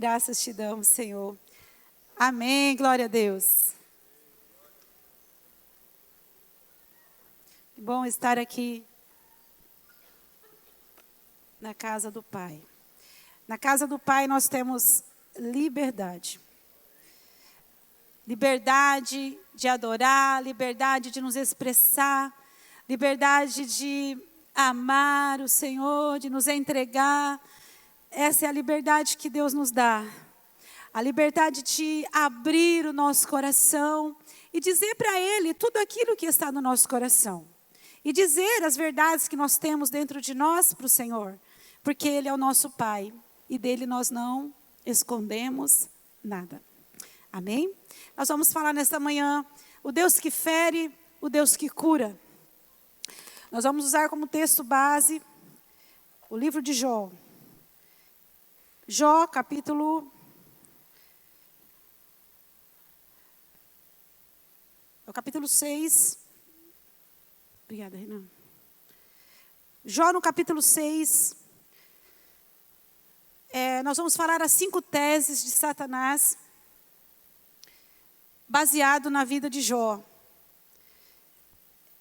graças te damos, Senhor. Amém, glória a Deus. Que bom estar aqui na casa do Pai. Na casa do Pai nós temos liberdade. Liberdade de adorar, liberdade de nos expressar, liberdade de amar o Senhor, de nos entregar. Essa é a liberdade que Deus nos dá. A liberdade de abrir o nosso coração e dizer para Ele tudo aquilo que está no nosso coração. E dizer as verdades que nós temos dentro de nós para o Senhor. Porque Ele é o nosso Pai e dele nós não escondemos nada. Amém? Nós vamos falar nesta manhã o Deus que fere, o Deus que cura. Nós vamos usar como texto base o livro de Jó. Jó, capítulo... É o capítulo 6. Obrigada, Renan. Jó no capítulo 6. Nós vamos falar as 5 teses de Satanás, baseado na vida de Jó.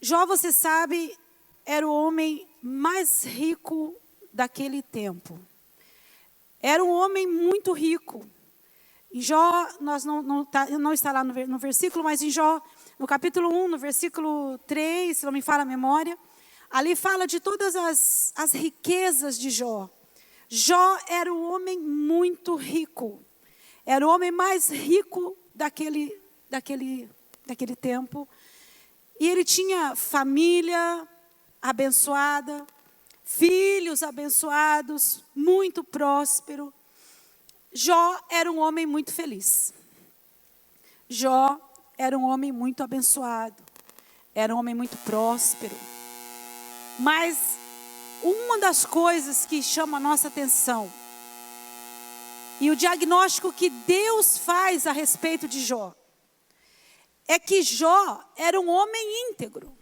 Jó, você sabe, era o homem mais rico daquele tempo. Era um homem muito rico. Em Jó, não está lá no versículo, mas em Jó, no capítulo 1, no versículo 3, se não me falha a memória, ali fala de todas as riquezas de Jó. Jó era um homem muito rico. Era o homem mais rico daquele tempo. E ele tinha família abençoada, filhos abençoados, muito próspero. Jó era um homem muito feliz. Jó era um homem muito abençoado. Era um homem muito próspero. Mas uma das coisas que chama a nossa atenção e o diagnóstico que Deus faz a respeito de Jó é que Jó era um homem íntegro.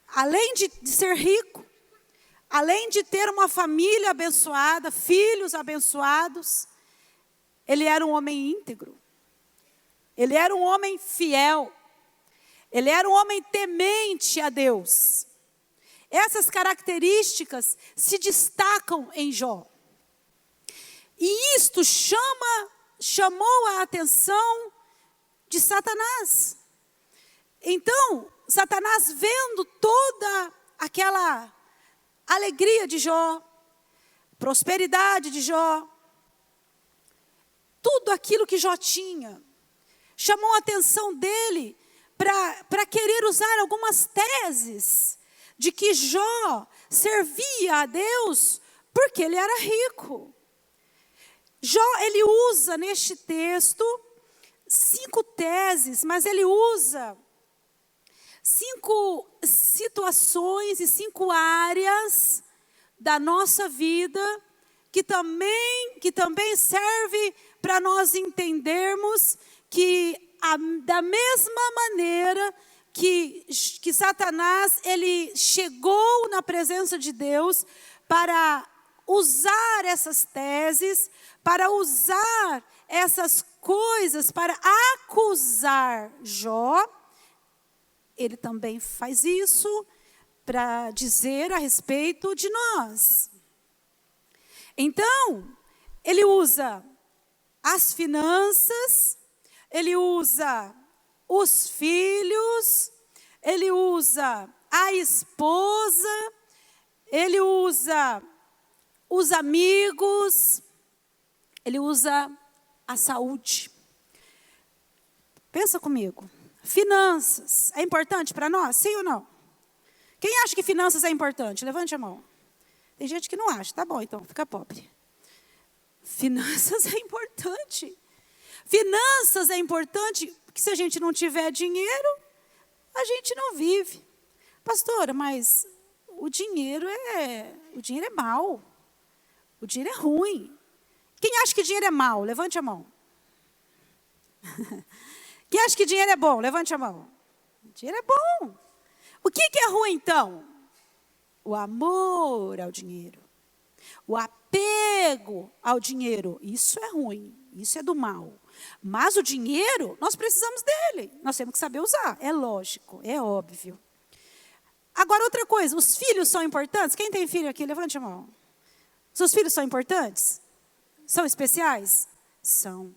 Além de ser rico, além de ter uma família abençoada, filhos abençoados, ele era um homem íntegro. Ele era um homem fiel. Ele era um homem temente a Deus. Essas características se destacam em Jó. E isto chamou a atenção de Satanás. Então, Satanás, vendo toda aquela alegria de Jó, prosperidade de Jó, tudo aquilo que Jó tinha, chamou a atenção dele para querer usar algumas teses de que Jó servia a Deus porque ele era rico. Jó, ele usa neste texto 5 teses, mas ele usa 5 situações e 5 áreas da nossa vida que também serve para nós entendermos que da mesma maneira que Satanás, ele chegou na presença de Deus para usar essas teses, para usar essas coisas, para acusar Jó, ele também faz isso para dizer a respeito de nós. Então, ele usa as finanças, ele usa os filhos, ele usa a esposa, ele usa os amigos, ele usa a saúde. Pensa comigo. Finanças é importante para nós? Sim ou não? Quem acha que finanças é importante? Levante a mão. Tem gente que não acha. Tá bom, então, fica pobre. Finanças é importante. Finanças é importante porque se a gente não tiver dinheiro, a gente não vive. Pastora, mas o dinheiro é mau. O dinheiro é ruim. Quem acha que dinheiro é mau? Levante a mão. Quem acha que dinheiro é bom? Levante a mão. Dinheiro é bom. O que é ruim, então? O amor ao dinheiro. O apego apego ao dinheiro. Isso é ruim, isso é do mal. Mas o dinheiro, nós precisamos dele. Nós temos que saber usar. É lógico, é óbvio. Agora, outra coisa, os filhos são importantes? Quem tem filho aqui, levante a mão. Seus filhos são importantes? São especiais? São.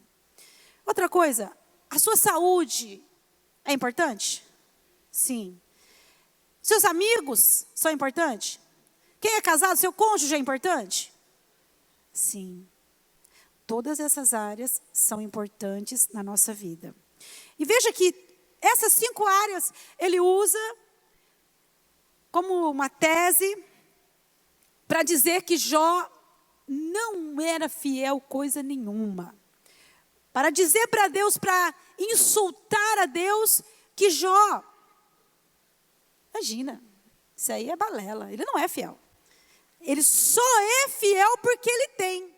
Outra coisa, a sua saúde é importante? Sim. Seus amigos são importantes? Quem é casado, seu cônjuge é importante? Sim. Todas essas áreas são importantes na nossa vida. E veja que essas 5 áreas ele usa como uma tese para dizer que Jó não era fiel coisa nenhuma. Para dizer para Deus, para insultar a Deus, que Jó, imagina, isso aí é balela, ele não é fiel. Ele só é fiel porque ele tem.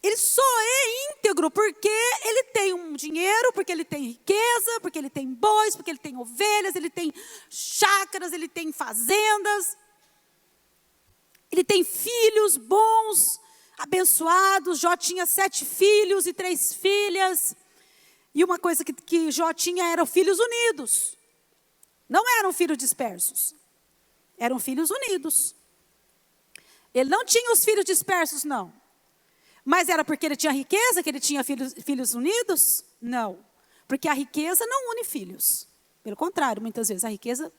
Ele só é íntegro porque ele tem um dinheiro, porque ele tem riqueza, porque ele tem bois, porque ele tem ovelhas, ele tem chácaras, ele tem fazendas. Ele tem filhos bons, abençoados. Jó tinha 7 filhos e 3 filhas. E uma coisa que Jó tinha eram filhos unidos. Não eram filhos dispersos. Eram filhos unidos. Ele não tinha os filhos dispersos, não. Mas era porque ele tinha riqueza que ele tinha filhos unidos? Não. Porque a riqueza não une filhos. Pelo contrário, muitas vezes a riqueza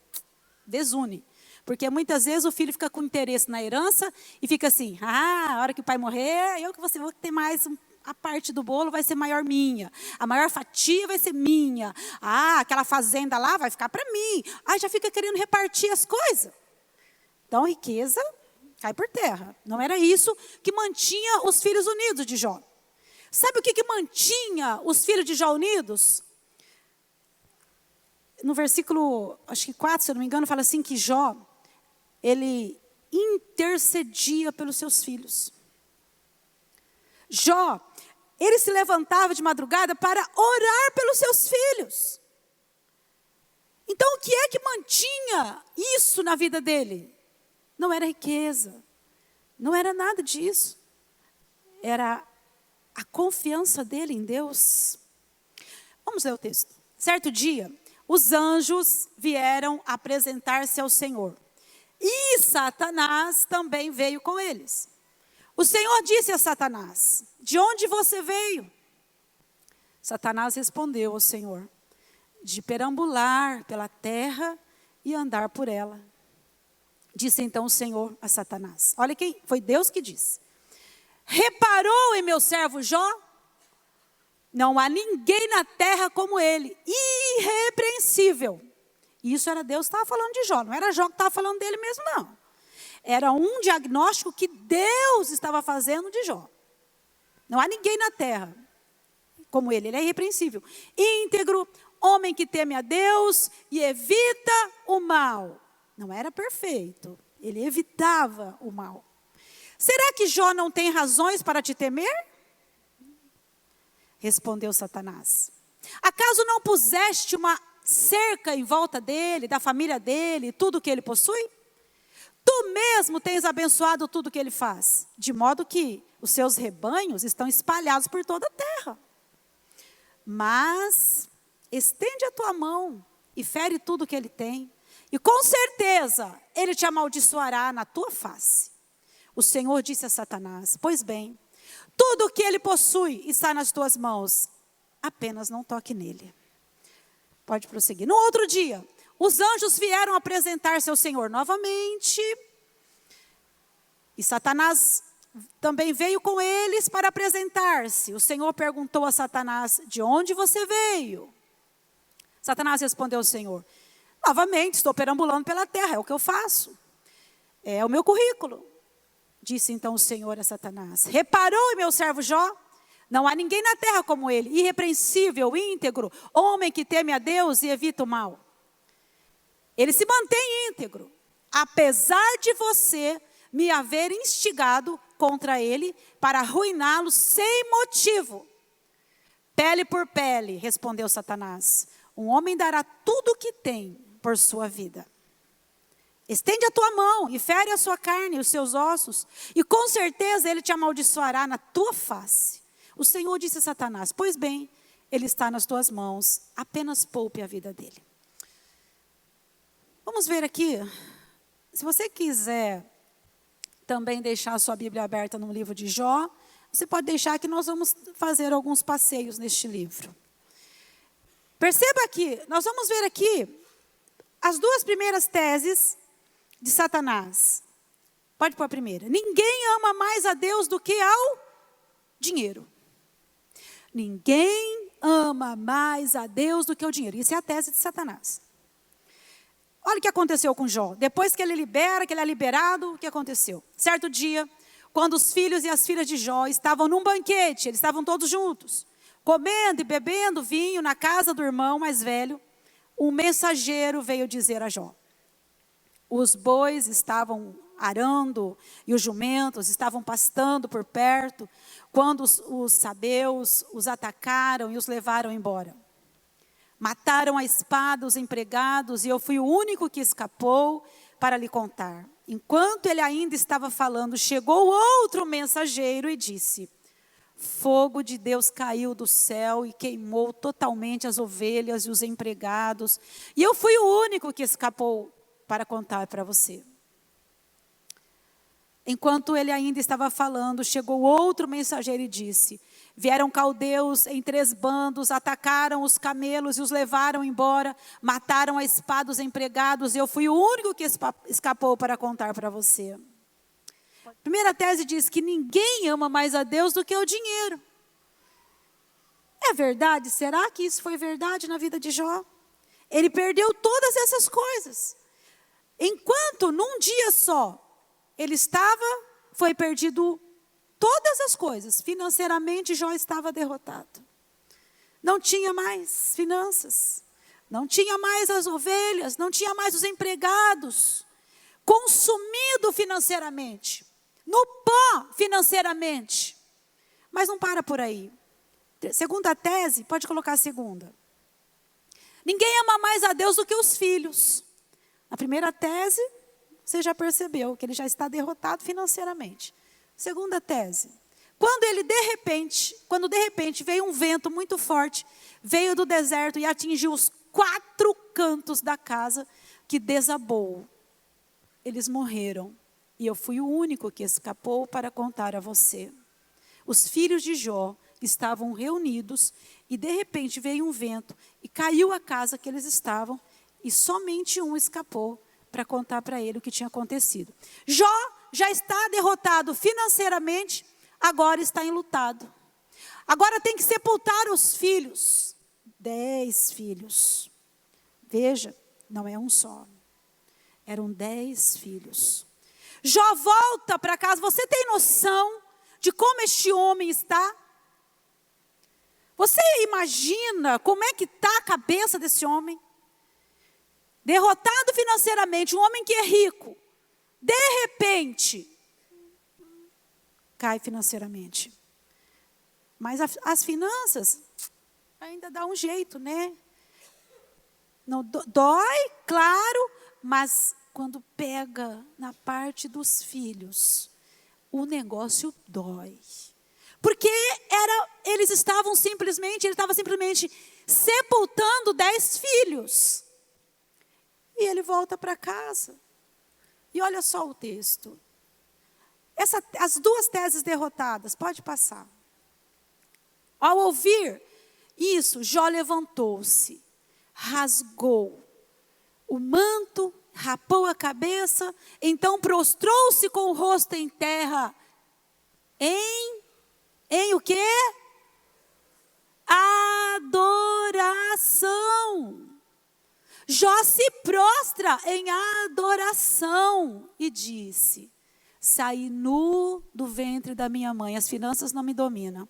desune. Porque muitas vezes o filho fica com interesse na herança e fica assim, a hora que o pai morrer, eu que vou ter mais, a parte do bolo vai ser maior minha. A maior fatia vai ser minha. Aquela fazenda lá vai ficar para mim. Já fica querendo repartir as coisas. Então, riqueza cai por terra. Não era isso que mantinha os filhos unidos de Jó. Sabe o que mantinha os filhos de Jó unidos? No versículo, acho que 4, se eu não me engano, fala assim que Jó, ele intercedia pelos seus filhos. Jó, ele se levantava de madrugada para orar pelos seus filhos. Então, o que é que mantinha isso na vida dele? Não era riqueza, não era nada disso. Era a confiança dele em Deus. Vamos ler o texto. Certo dia, os anjos vieram apresentar-se ao Senhor. E Satanás também veio com eles. O Senhor disse a Satanás, de onde você veio? Satanás respondeu ao Senhor, de perambular pela terra e andar por ela. Disse então o Senhor a Satanás. Olha quem, foi Deus que disse. Reparou em meu servo Jó? Não há ninguém na terra como ele, irrepreensível. Isso era Deus que estava falando de Jó, não era Jó que estava falando dele mesmo, não. Era um diagnóstico que Deus estava fazendo de Jó. Não há ninguém na terra como ele é irrepreensível. Íntegro, homem que teme a Deus e evita o mal. Não era perfeito, ele evitava o mal. Será que Jó não tem razões para te temer? Respondeu Satanás. Acaso não puseste uma cerca em volta dele, da família dele, tudo que ele possui? Tu mesmo tens abençoado tudo que ele faz, de modo que os seus rebanhos estão espalhados por toda a terra. Mas estende a tua mão e fere tudo que ele tem, e com certeza ele te amaldiçoará na tua face. O Senhor disse a Satanás, pois bem, tudo o que ele possui está nas tuas mãos, apenas não toque nele. Pode prosseguir. No outro dia, os anjos vieram apresentar-se ao Senhor novamente, e Satanás também veio com eles para apresentar-se. O Senhor perguntou a Satanás, de onde você veio? Satanás respondeu ao Senhor, novamente, estou perambulando pela terra, é o que eu faço. É o meu currículo. Disse então o Senhor a Satanás, reparou em meu servo Jó? Não há ninguém na terra como ele, irrepreensível, íntegro, homem que teme a Deus e evita o mal. Ele se mantém íntegro, apesar de você me haver instigado contra ele para arruiná-lo sem motivo. Pele por pele, respondeu Satanás. Um homem dará tudo o que tem por sua vida. Estende a tua mão e fere a sua carne e os seus ossos, e com certeza ele te amaldiçoará na tua face. O Senhor disse a Satanás: pois bem, ele está nas tuas mãos, apenas poupe a vida dele. Vamos ver aqui, se você quiser também deixar a sua Bíblia aberta no livro de Jó, você pode deixar que nós vamos fazer alguns passeios neste livro. Perceba aqui, nós vamos ver aqui as duas primeiras teses de Satanás. Pode pôr a primeira. Ninguém ama mais a Deus do que ao dinheiro. Ninguém ama mais a Deus do que o dinheiro. Isso é a tese de Satanás. Olha o que aconteceu com Jó. Depois que ele libera, que ele é liberado, o que aconteceu? Certo dia, quando os filhos e as filhas de Jó estavam num banquete, eles estavam todos juntos, comendo e bebendo vinho na casa do irmão mais velho, um mensageiro veio dizer a Jó: os bois estavam arando e os jumentos estavam pastando por perto, quando os sabeus os atacaram e os levaram embora. Mataram a espada os empregados e eu fui o único que escapou para lhe contar. Enquanto ele ainda estava falando, chegou outro mensageiro e disse: fogo de Deus caiu do céu e queimou totalmente as ovelhas e os empregados. E eu fui o único que escapou para contar para você. Enquanto ele ainda estava falando, chegou outro mensageiro e disse: vieram caldeus em 3 bandos, atacaram os camelos e os levaram embora, mataram a espada os empregados, e eu fui o único que escapou para contar para você. A primeira tese diz que ninguém ama mais a Deus do que o dinheiro. É verdade? Será que isso foi verdade na vida de Jó? Ele perdeu todas essas coisas. Enquanto num dia só, foi perdido todas as coisas. Financeiramente, Jó estava derrotado. Não tinha mais finanças. Não tinha mais as ovelhas. Não tinha mais os empregados. Consumido financeiramente. No pó financeiramente. Mas não para por aí. Segunda tese, pode colocar a segunda. Ninguém ama mais a Deus do que os filhos. A primeira tese, você já percebeu que ele já está derrotado financeiramente. Segunda tese, quando de repente veio um vento muito forte, veio do deserto e atingiu os 4 cantos da casa, que desabou. Eles morreram e eu fui o único que escapou para contar a você. Os filhos de Jó estavam reunidos e de repente veio um vento e caiu a casa que eles estavam e somente um escapou para contar para ele o que tinha acontecido. Jó já está derrotado financeiramente, agora está enlutado. Agora tem que sepultar os filhos. 10 filhos. Veja, não é um só. Eram 10 filhos. Jó volta para casa. Você tem noção de como este homem está? Você imagina como é que está a cabeça desse homem? Derrotado financeiramente, um homem que é rico, de repente, cai financeiramente. Mas as finanças, ainda dá um jeito, né? Não, dói, claro, mas quando pega na parte dos filhos, o negócio dói. Porque ele estava simplesmente sepultando 10 filhos. E ele volta para casa. E olha só o texto. As 2 teses derrotadas, pode passar. Ao ouvir isso, Jó levantou-se, rasgou o manto, rapou a cabeça, então prostrou-se com o rosto em terra. Em o quê? Adoração. Jó se prostra em adoração e disse: saí nu do ventre da minha mãe, as finanças não me dominam,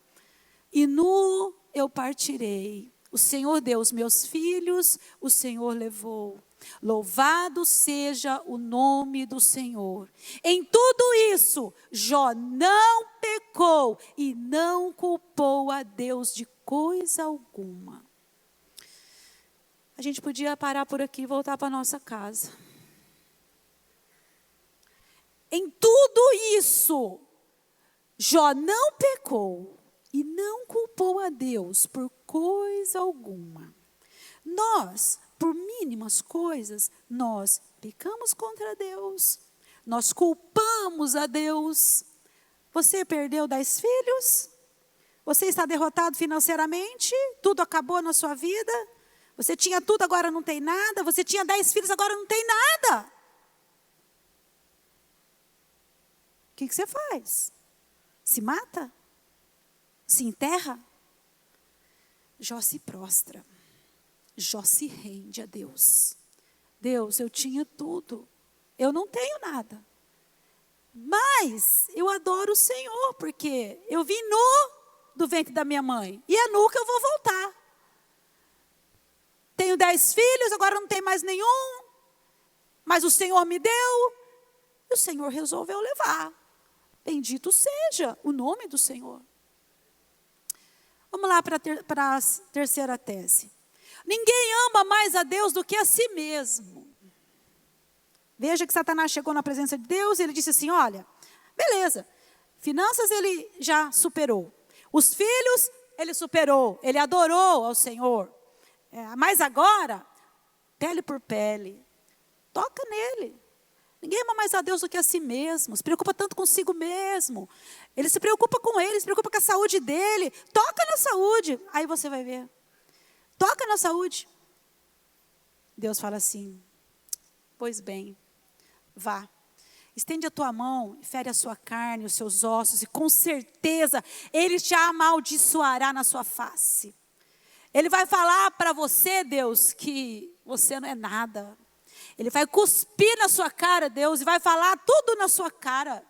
e nu eu partirei. O Senhor deu os meus filhos, o Senhor levou. Louvado seja o nome do Senhor. Em tudo isso, Jó não pecou e não culpou a Deus de coisa alguma. A gente podia parar por aqui e voltar para a nossa casa. Em tudo isso, Jó não pecou e não culpou a Deus por coisa alguma. Nós, por mínimas coisas, nós pecamos contra Deus. Nós culpamos a Deus. Você perdeu 10 filhos? Você está derrotado financeiramente? Tudo acabou na sua vida? Você tinha tudo, agora não tem nada? Você tinha 10 filhos, agora não tem nada? O que você faz? Se mata? Se enterra? Jó se prostra. Jó se rende a Deus. Deus, eu tinha tudo. Eu não tenho nada. Mas eu adoro o Senhor, porque eu vim nu do ventre da minha mãe. E é nu que eu vou voltar. Tenho 10 filhos, agora não tem mais nenhum. Mas o Senhor me deu. E o Senhor resolveu levar. Bendito seja o nome do Senhor. Vamos lá para a terceira tese. Ninguém ama mais a Deus do que a si mesmo. Veja que Satanás chegou na presença de Deus e ele disse assim, olha, beleza, finanças ele já superou. Os filhos ele superou, ele adorou ao Senhor. Mas agora, pele por pele, toca nele. Ninguém ama mais a Deus do que a si mesmo. Se preocupa tanto consigo mesmo. Ele se preocupa com ele, se preocupa com a saúde dele. Toca na saúde. Aí você vai ver. Toca na saúde. Deus fala assim, pois bem, vá. Estende a tua mão, fere a sua carne, os seus ossos, e com certeza Ele te amaldiçoará na sua face. Ele vai falar para você, Deus, que você não é nada. Ele vai cuspir na sua cara, Deus, e vai falar tudo na sua cara.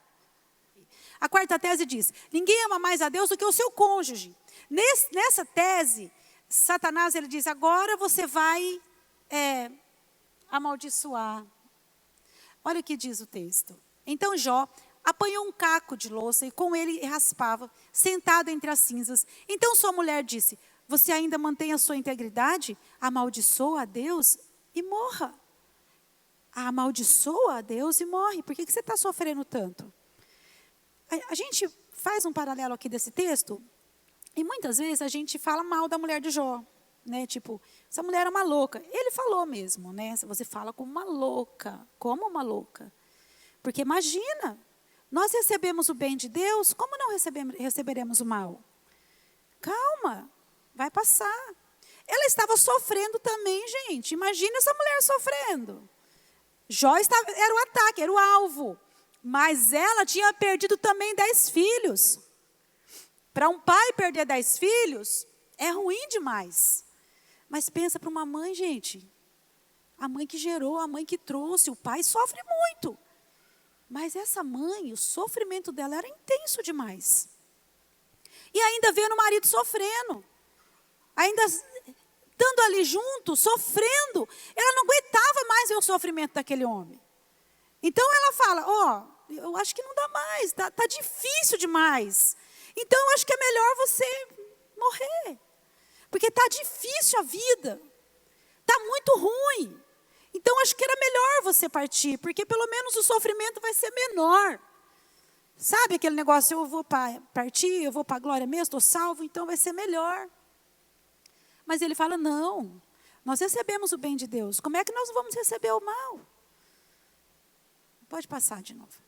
A quarta tese diz, ninguém ama mais a Deus do que o seu cônjuge. Nessa tese, Satanás, ele diz, agora você vai amaldiçoar. Olha o que diz o texto. Então Jó apanhou um caco de louça e com ele raspava, sentado entre as cinzas. Então sua mulher disse, você ainda mantém a sua integridade? Amaldiçoa a Deus e morra. Amaldiçoa a Deus e morre. Por que você está sofrendo tanto? A gente faz um paralelo aqui desse texto e muitas vezes a gente fala mal da mulher de Jó. Né? Tipo, essa mulher é uma louca. Ele falou mesmo, né? Você fala como uma louca. Como uma louca. Porque imagina, nós recebemos o bem de Deus, como não receberemos o mal? Calma, vai passar. Ela estava sofrendo também, gente. Imagina essa mulher sofrendo. Jó era o ataque, era o alvo. Mas ela tinha perdido também 10 filhos. Para um pai perder 10 filhos, é ruim demais. Mas pensa para uma mãe, gente. A mãe que gerou, a mãe que trouxe. O pai sofre muito. Mas essa mãe, o sofrimento dela era intenso demais. E ainda vendo o marido sofrendo. Ainda estando ali junto, sofrendo. Ela não aguentava mais ver o sofrimento daquele homem. Então ela fala, eu acho que não dá mais. Tá difícil demais. Então eu acho que é melhor você morrer. Porque está difícil a vida. Está muito ruim. Então, acho que era melhor você partir. Porque pelo menos o sofrimento vai ser menor. Sabe aquele negócio, eu vou partir, eu vou para a glória mesmo, estou salvo, então vai ser melhor. Mas ele fala, não. Nós recebemos o bem de Deus. Como é que nós vamos receber o mal? Pode passar de novo.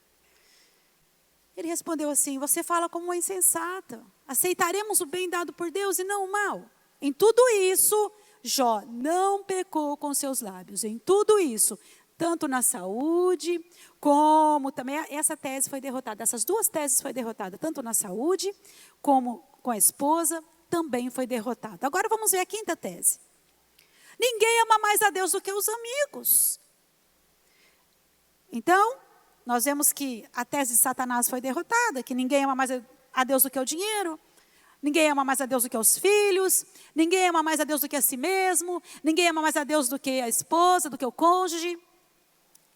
Ele respondeu assim, você fala como uma insensata. Aceitaremos o bem dado por Deus e não o mal? Em tudo isso, Jó não pecou com seus lábios. Em tudo isso, tanto na saúde, como também essa tese foi derrotada. Essas duas teses foram derrotadas, tanto na saúde, como com a esposa, também foi derrotada. Agora vamos ver a quinta tese. Ninguém ama mais a Deus do que os amigos. Então, nós vemos que a tese de Satanás foi derrotada, que ninguém ama mais a Deus do que o dinheiro. Ninguém ama mais a Deus do que os filhos, ninguém ama mais a Deus do que a si mesmo, ninguém ama mais a Deus do que a esposa, do que o cônjuge,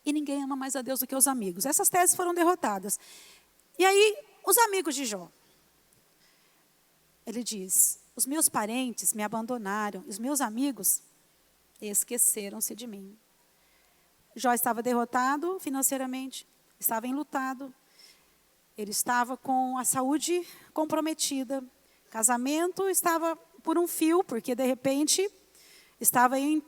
e ninguém ama mais a Deus do que os amigos. Essas teses foram derrotadas. E aí, os amigos de Jó. Ele diz, os meus parentes me abandonaram, os meus amigos esqueceram-se de mim. Jó estava derrotado financeiramente, estava enlutado, ele estava com a saúde comprometida, casamento estava por um fio, porque de repente estava em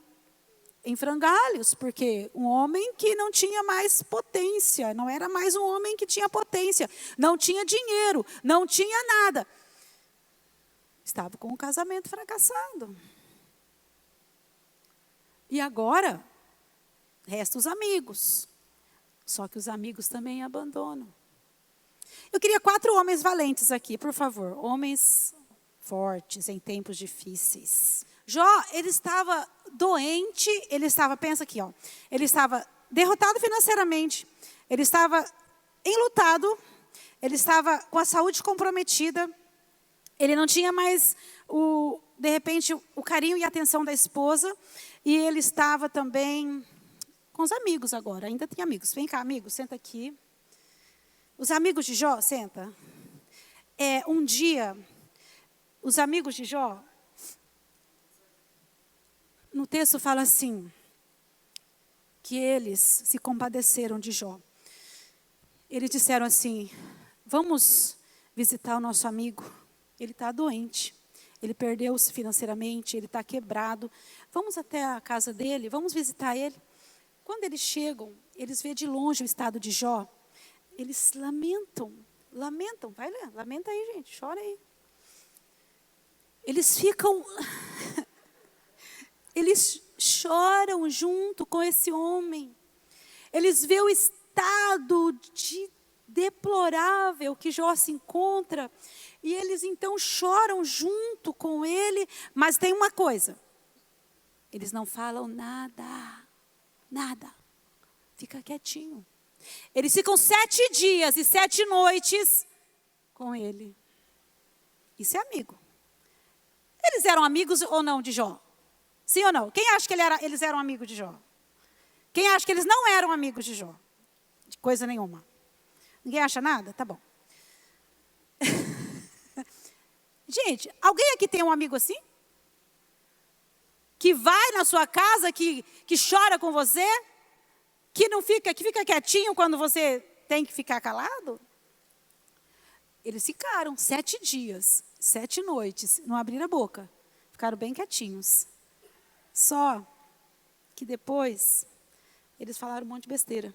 frangalhos, porque um homem que não tinha mais potência, não era mais um homem que tinha potência, não tinha dinheiro, não tinha nada. Estava com o casamento fracassado. E agora, restam os amigos. Só que os amigos também abandonam. Eu queria 4 homens valentes aqui, por favor. Homens fortes em tempos difíceis. Jó, ele estava doente, pensa aqui, ó. Ele estava derrotado financeiramente, ele estava enlutado, ele estava com a saúde comprometida, ele não tinha mais, de repente, o carinho e a atenção da esposa, e ele estava também com os amigos agora, ainda tem amigos. Vem cá, amigo, senta aqui. Os amigos de Jó, senta. Um dia, os amigos de Jó, no texto fala assim, que eles se compadeceram de Jó. Eles disseram assim, vamos visitar o nosso amigo, ele está doente, ele perdeu-se financeiramente, ele está quebrado, vamos até a casa dele, vamos visitar ele. Quando eles chegam, eles veem de longe o estado de Jó, eles lamentam, vai ler, lamenta aí, gente, chora aí. Eles ficam... Eles choram junto com esse homem. Eles veem o estado deplorável que Jó se encontra. E eles então choram junto com ele. Mas tem uma coisa. Eles não falam nada. Nada. Fica quietinho. Eles ficam 7 dias e 7 noites com ele. Isso é amigo. Eles eram amigos ou não de Jó? Sim ou não? Quem acha que eles eram amigos de Jó? Quem acha que eles não eram amigos de Jó? De coisa nenhuma. Ninguém acha nada? Tá bom. Gente, alguém aqui tem um amigo assim? Que vai na sua casa, que chora com você? Que fica quietinho quando você tem que ficar calado? Eles ficaram 7 dias, 7 noites, não abriram a boca. Ficaram bem quietinhos. Só que depois, eles falaram um monte de besteira.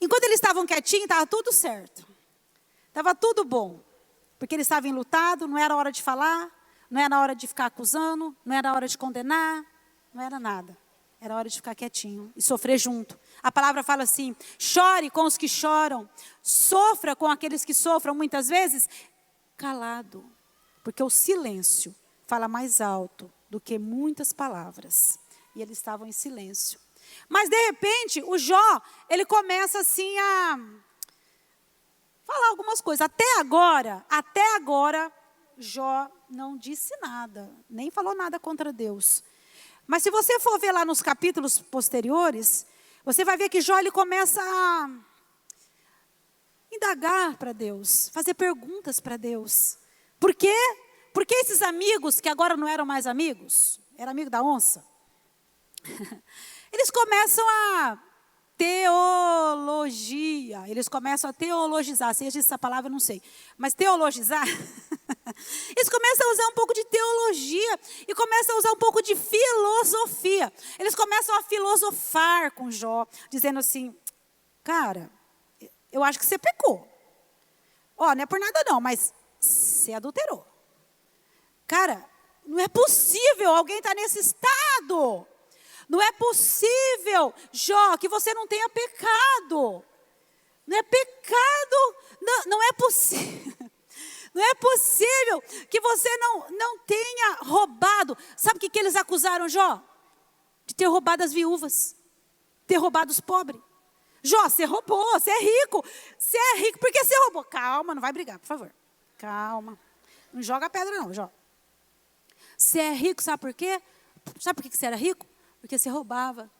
Enquanto eles estavam quietinhos, estava tudo certo. Estava tudo bom. Porque eles estavam enlutados, não era hora de falar, não era hora de ficar acusando, não era hora de condenar, não era nada. Era hora de ficar quietinho e sofrer junto. A palavra fala assim, chore com os que choram, sofra com aqueles que sofram, muitas vezes, calado. Porque o silêncio fala mais alto do que muitas palavras. E eles estavam em silêncio. Mas, de repente, o Jó, ele começa assim a falar algumas coisas. Até agora, Jó não disse nada, nem falou nada contra Deus. Mas se você for ver lá nos capítulos posteriores, você vai ver que Jó, ele começa a indagar para Deus, fazer perguntas para Deus. Por quê? Porque esses amigos, que agora não eram mais amigos, era amigo da onça, eles começam a teologia, eles começam a teologizar, se existe essa palavra, eu não sei, mas teologizar, eles começam a usar um pouco de teologia, e começam a usar um pouco de filosofia, eles começam a filosofar com Jó, dizendo assim, cara, eu acho que você pecou, não é por nada não, mas você adulterou. Cara, não é possível alguém estar nesse estado. Não é possível, Jó, que você não tenha pecado. Não é pecado, não é possível. Não é possível que você não tenha roubado. Sabe o que eles acusaram Jó? De ter roubado as viúvas, ter roubado os pobres. Jó, você roubou, você é rico. Você é rico porque você roubou. Calma, não vai brigar, por favor. Calma. Não joga pedra não, Jó. Você é rico, sabe por quê? Sabe por que você era rico? Porque você roubava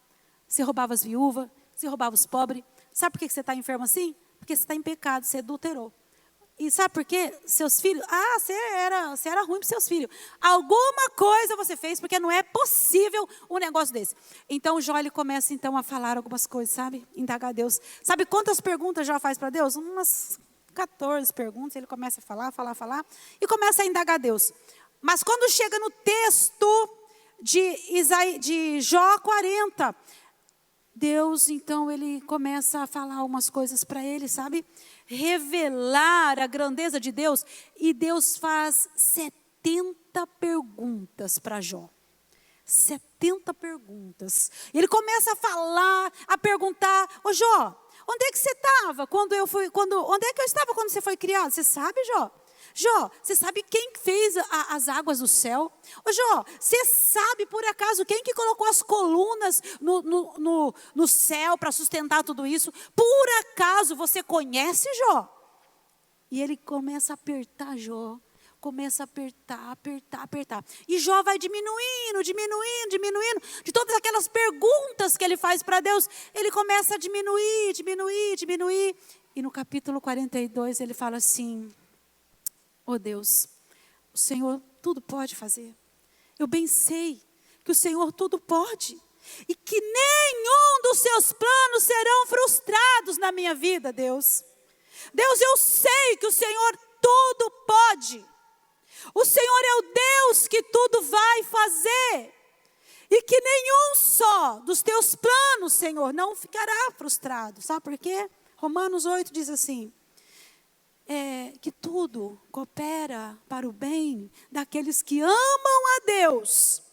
as viúvas, você roubava os pobres. Sabe por que você está enfermo assim? Porque você está em pecado, você adulterou. E sabe por quê? Seus filhos, você era ruim para seus filhos. Alguma coisa você fez, porque não é possível um negócio desse. Então Jó, ele começa então a falar algumas coisas, sabe? Indagar a Deus. Sabe quantas perguntas Jó faz para Deus? Umas 14 perguntas, ele começa a falar, e começa a indagar a Deus. Mas quando chega no texto de Jó 40, Deus, então, ele começa a falar umas coisas para ele, sabe? Revelar a grandeza de Deus. E Deus faz 70 perguntas para Jó. 70 perguntas. E ele começa a falar, a perguntar: ô Jó, onde é que você estava onde é que eu estava quando você foi criado? Você sabe, Jó? Jó, você sabe quem fez as águas do céu? Ô Jó, você sabe por acaso quem que colocou as colunas no céu para sustentar tudo isso? Por acaso você conhece, Jó? E ele começa a apertar Jó. Começa a apertar. E Jó vai diminuindo. De todas aquelas perguntas que ele faz para Deus, ele começa a diminuir. E no capítulo 42 ele fala assim: oh Deus, o Senhor tudo pode fazer. Eu bem sei que o Senhor tudo pode. E que nenhum dos seus planos serão frustrados na minha vida, Deus. Deus, eu sei que o Senhor tudo pode. O Senhor é o Deus que tudo vai fazer. E que nenhum só dos teus planos, Senhor, não ficará frustrado. Sabe por quê? Romanos 8 diz assim: que tudo coopera para o bem daqueles que amam a Deus.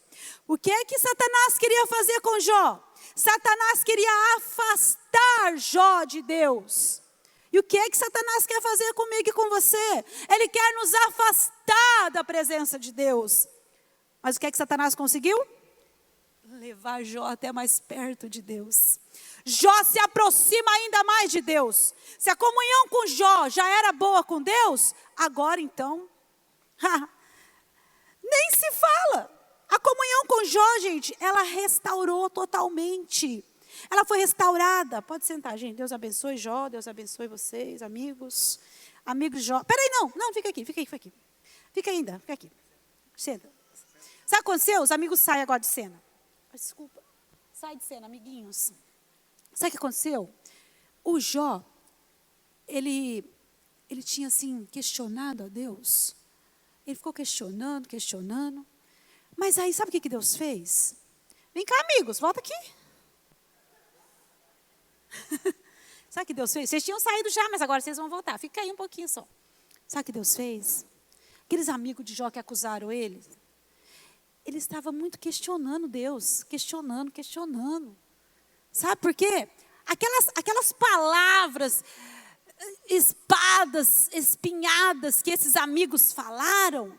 O que é que Satanás queria fazer com Jó? Satanás queria afastar Jó de Deus. E o que é que Satanás quer fazer comigo e com você? Ele quer nos afastar da presença de Deus. Mas o que é que Satanás conseguiu? Levar Jó até mais perto de Deus. Jó se aproxima ainda mais de Deus. Se a comunhão com Jó já era boa com Deus, agora então, nem se fala. A comunhão com Jó, gente, ela restaurou totalmente. Ela foi restaurada. Pode sentar, gente. Deus abençoe Jó, Deus abençoe vocês, amigos. Amigos Jó. Peraí, não, fica aqui. Fica aqui. Senta. Sabe o que aconteceu? Os amigos saem agora de cena. Desculpa. Sai de cena, amiguinhos. Sabe o que aconteceu? O Jó, ele tinha assim, questionado a Deus. Ele ficou questionando. Mas aí, sabe o que Deus fez? Vem cá, amigos, volta aqui. Sabe o que Deus fez? Vocês tinham saído já, mas agora vocês vão voltar. Fica aí um pouquinho só. Sabe o que Deus fez? Aqueles amigos de Jó que acusaram ele estava muito questionando Deus. Questionando. Sabe por quê? Aquelas palavras, espadas, espinhadas que esses amigos falaram,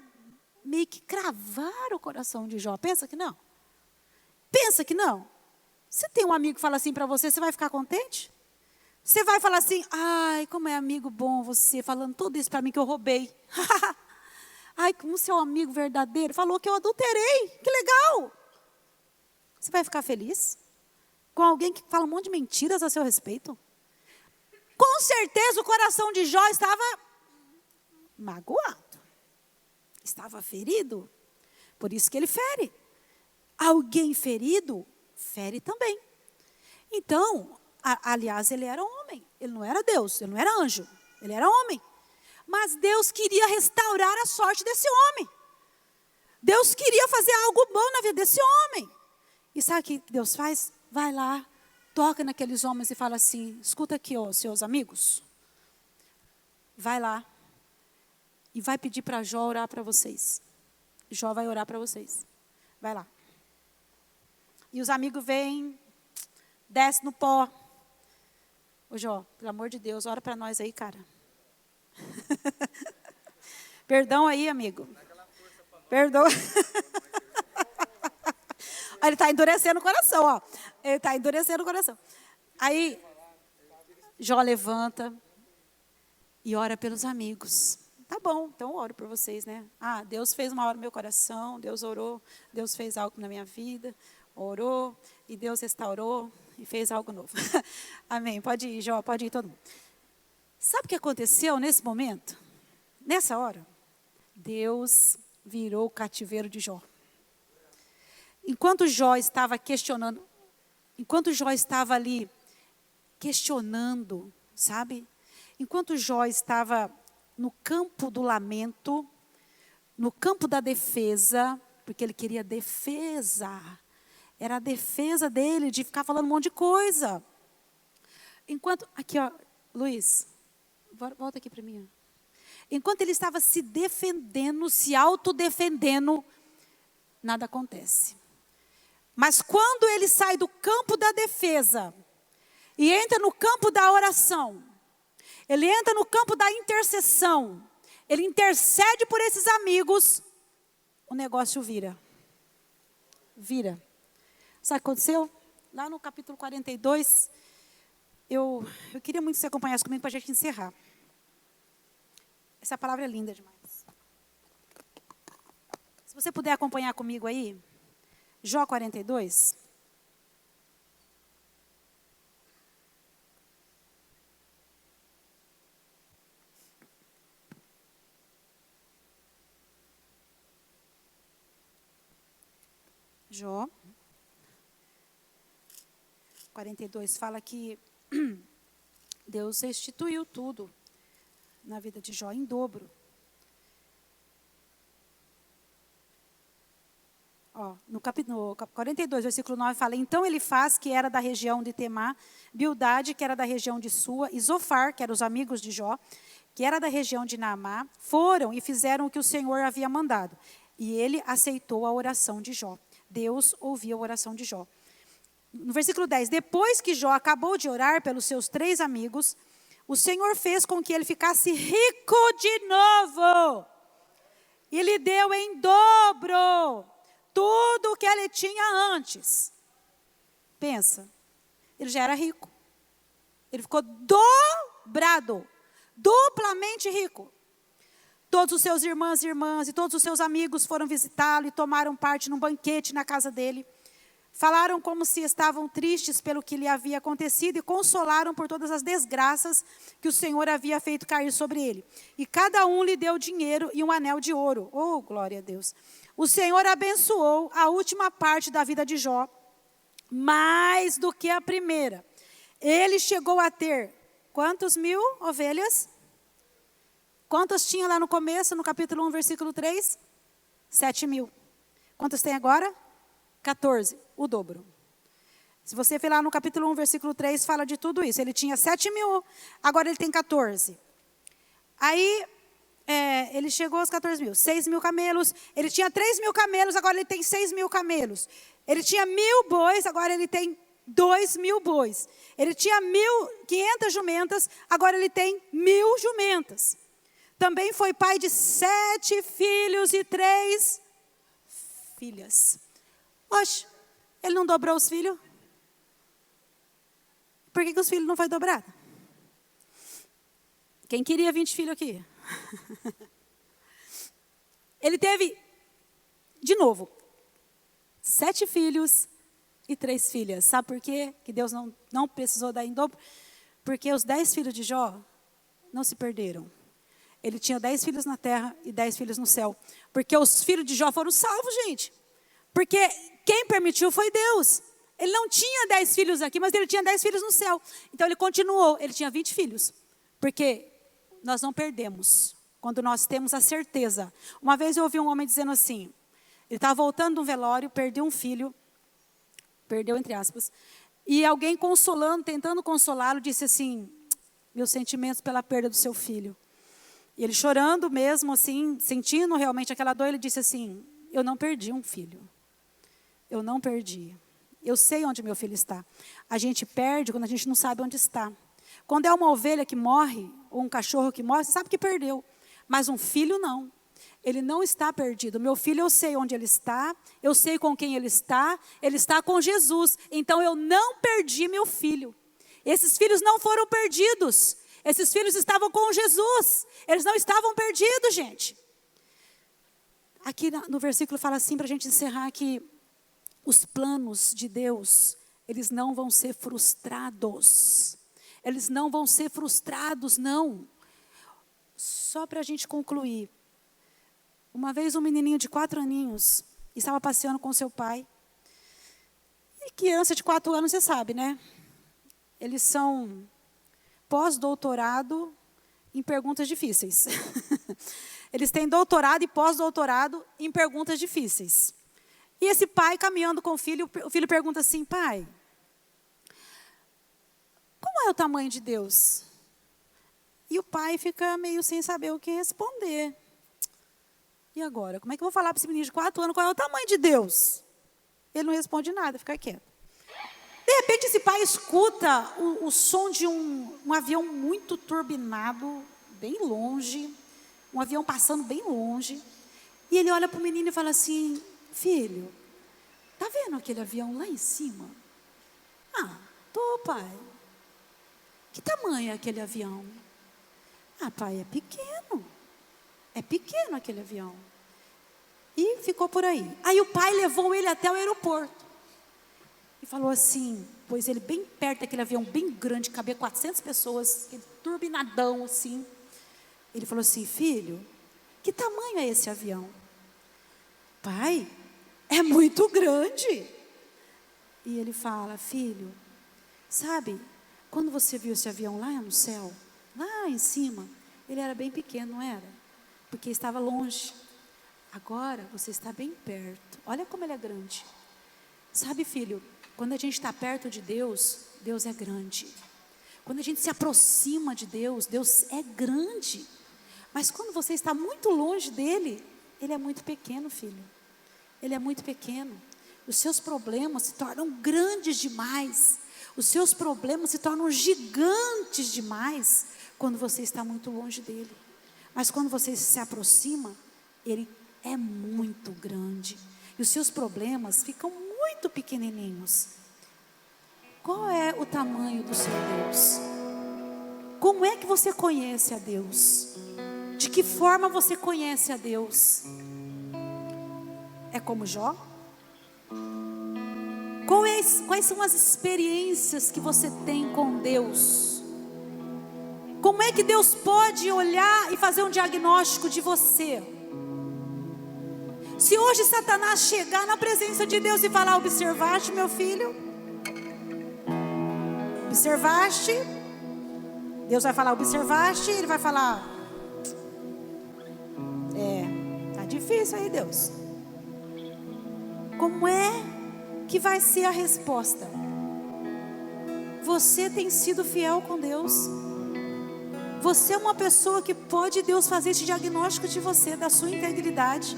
meio que cravaram o coração de Jó. Pensa que não? Você tem um amigo que fala assim para você, você vai ficar contente? Você vai falar assim: ai, como é amigo bom você, falando tudo isso para mim que eu roubei. Ai, como seu amigo verdadeiro falou que eu adulterei, que legal. Você vai ficar feliz com alguém que fala um monte de mentiras a seu respeito? Com certeza o coração de Jó estava magoado, estava ferido, por isso que ele fere. Alguém ferido, fere também. Então, aliás, ele era homem, ele não era Deus, ele não era anjo, ele era homem. Mas Deus queria restaurar a sorte desse homem. Deus queria fazer algo bom na vida desse homem. E sabe o que Deus faz? Vai lá, toca naqueles homens e fala assim: escuta aqui, ó, seus amigos. Vai lá e vai pedir para Jó orar para vocês. Jó vai orar para vocês. Vai lá. E os amigos vêm, desce no pó. Ô Jó, pelo amor de Deus, ora para nós aí, cara. Perdão aí, amigo. Perdoa. Ele está endurecendo o coração, ó. Ele está endurecendo o coração. Aí, Jó levanta e ora pelos amigos. Tá bom, então eu oro por vocês, né? Ah, Deus fez uma hora no meu coração, Deus orou, Deus fez algo na minha vida, orou, e Deus restaurou e fez algo novo. Amém. Pode ir, Jó, pode ir todo mundo. Sabe o que aconteceu nesse momento? Nessa hora, Deus virou o cativeiro de Jó. Enquanto Jó estava questionando, enquanto Jó estava ali questionando, sabe? Enquanto Jó estava no campo do lamento, no campo da defesa, porque ele queria defesa. Era a defesa dele de ficar falando um monte de coisa. Enquanto, aqui ó, Luiz, volta aqui para mim. Enquanto ele estava se defendendo, se autodefendendo, nada acontece. Mas quando ele sai do campo da defesa e entra no campo da oração, ele entra no campo da intercessão, ele intercede por esses amigos, o negócio vira. Vira. Sabe o que aconteceu? Lá no capítulo 42, eu queria muito que você acompanhasse comigo para a gente encerrar. Essa palavra é linda demais. Se você puder acompanhar comigo aí, Jó 42. Jó 42 fala que Deus restituiu tudo na vida de Jó em dobro. Ó, no 42, versículo 9 fala: então Elifaz, que era da região de Temá, Bildade, que era da região de Sua, e Zofar, que eram os amigos de Jó, que era da região de Naamá, foram e fizeram o que o Senhor havia mandado. E ele aceitou a oração de Jó. Deus ouviu a oração de Jó. No versículo 10, depois que Jó acabou de orar pelos seus 3 amigos, o Senhor fez com que ele ficasse rico de novo. E lhe deu em dobro tudo o que ele tinha antes. Pensa, ele já era rico. Ele ficou dobrado, duplamente rico. Todos os seus irmãos e irmãs e todos os seus amigos foram visitá-lo e tomaram parte num banquete na casa dele. Falaram como se estavam tristes pelo que lhe havia acontecido e consolaram por todas as desgraças que o Senhor havia feito cair sobre ele. E cada um lhe deu dinheiro e um anel de ouro. Oh, glória a Deus. O Senhor abençoou a última parte da vida de Jó, mais do que a primeira. Ele chegou a ter quantos 1000 ovelhas? Quantas tinha lá no começo, no capítulo 1, versículo 3? 7.000. Quantas tem agora? 14, o dobro. Se você ver lá no capítulo 1, versículo 3, fala de tudo isso. Ele tinha 7.000, agora ele tem 14. Aí, ele chegou aos 14.000. 6.000 camelos, ele tinha 3.000 camelos, agora ele tem 6.000 camelos. Ele tinha 1.000 bois, agora ele tem 2.000 bois. Ele tinha 1.500 jumentas, agora ele tem 1.000 jumentas. Também foi pai de 7 filhos e 3 filhas. Oxe, ele não dobrou os filhos? Por que os filhos não foi dobrado? Quem queria 20 filhos aqui? Ele teve, de novo, 7 filhos e 3 filhas. Sabe por quê que Deus não precisou dar em dobro? Porque os 10 filhos de Jó não se perderam. Ele tinha 10 filhos na terra e 10 filhos no céu. Porque os filhos de Jó foram salvos, gente. Porque quem permitiu foi Deus. Ele não tinha 10 filhos aqui, mas ele tinha 10 filhos no céu. Então ele continuou, ele tinha 20 filhos. Porque nós não perdemos quando nós temos a certeza. Uma vez eu ouvi um homem dizendo assim, ele estava voltando de um velório, perdeu um filho, perdeu entre aspas, e alguém consolando, tentando consolá-lo, disse assim, meus sentimentos pela perda do seu filho. E ele chorando mesmo, assim, sentindo realmente aquela dor, ele disse assim, eu não perdi um filho. Eu não perdi. Eu sei onde meu filho está. A gente perde quando a gente não sabe onde está. Quando é uma ovelha que morre, ou um cachorro que morre, você sabe que perdeu. Mas um filho não. Ele não está perdido. Meu filho, eu sei onde ele está, eu sei com quem ele está com Jesus. Então eu não perdi meu filho. Esses filhos não foram perdidos. Esses filhos estavam com Jesus. Eles não estavam perdidos, gente. Aqui no versículo fala assim, para a gente encerrar, que os planos de Deus, eles não vão ser frustrados. Eles não vão ser frustrados, não. só para a gente concluir. Uma vez um menininho de 4 aninhos estava passeando com seu pai. E criança de 4 anos, você sabe, né? Eles são pós-doutorado em perguntas difíceis. Eles têm doutorado e pós-doutorado em perguntas difíceis. E esse pai, caminhando com o filho pergunta assim: pai, como é o tamanho de Deus? E o pai fica meio sem saber o que responder. E agora? Como é que eu vou falar para esse menino de 4 anos qual é o tamanho de Deus? Ele não responde nada, fica quieto. De repente, esse pai escuta o som de um avião muito turbinado, bem longe. Um avião passando bem longe. E ele olha para o menino e fala assim: filho, tá vendo aquele avião lá em cima? Ah, tô, pai. Que tamanho é aquele avião? Ah, pai, é pequeno. É pequeno aquele avião. E ficou por aí. Aí o pai levou ele até o aeroporto. E falou assim, pôs ele bem perto daquele avião bem grande, cabia 400 pessoas, aquele turbinadão assim. Ele falou assim: filho, que tamanho é esse avião? Pai, é muito grande. E ele fala: filho, sabe, quando você viu esse avião lá no céu, lá em cima, ele era bem pequeno, não era? Porque estava longe. Agora você está bem perto. Olha como ele é grande. Sabe, filho, quando a gente está perto de Deus, Deus é grande. Quando a gente se aproxima de Deus, Deus é grande. Mas quando você está muito longe dele, ele é muito pequeno, filho. Ele é muito pequeno. Os seus problemas se tornam grandes demais. Os seus problemas se tornam gigantes demais quando você está muito longe dele. Mas quando você se aproxima, ele é muito grande. E os seus problemas ficam muito pequenininhos. Qual é o tamanho do seu Deus? Como é que você conhece a Deus? De que forma você conhece a Deus? É como Jó? Quais são as experiências que você tem com Deus? Como é que Deus pode olhar e fazer um diagnóstico de você? Se hoje Satanás chegar na presença de Deus e falar: observaste, meu filho? Observaste? Deus vai falar: observaste? Ele vai falar: tá difícil aí, Deus. Como é que vai ser a resposta? Você tem sido fiel com Deus? Você é uma pessoa que pode Deus fazer esse diagnóstico de você, da sua integridade,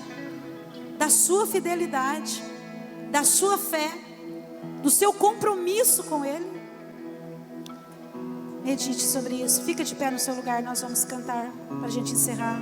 da sua fidelidade, da sua fé, do seu compromisso com Ele? Medite sobre isso. Fica de pé no seu lugar, nós vamos cantar para a gente encerrar.